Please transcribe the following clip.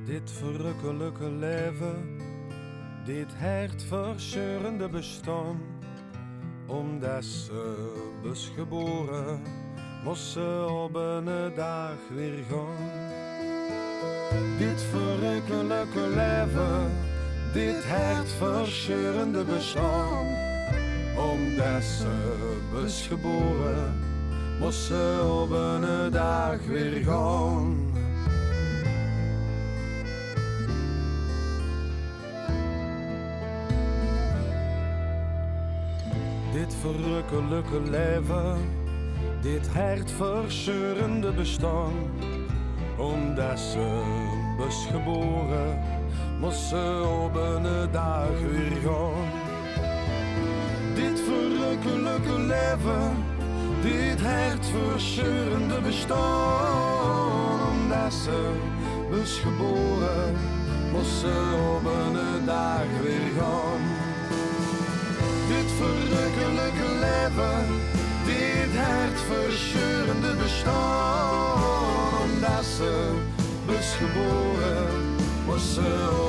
Dit verrukkelijke leven, dit hartverscheurende bestaan, omdat ze was geboren, moest ze op een dag weer gaan. Dit verrukkelijke leven, dit hartverscheurende bestaan, omdat ze was geboren, moest ze op een dag weer gaan. Dit verrukkelijke leven, dit hartverscheurende bestaan, omdat ze was geboren, moest ze op een dag weer gaan. Dit verrukkelijke leven, dit hartverscheurende bestaan, omdat ze was geboren, moest ze op een dag weer gaan. Dit verrukkelijke leven, dit hartverscheurende bestaan, omdat ze was geboren, moest ze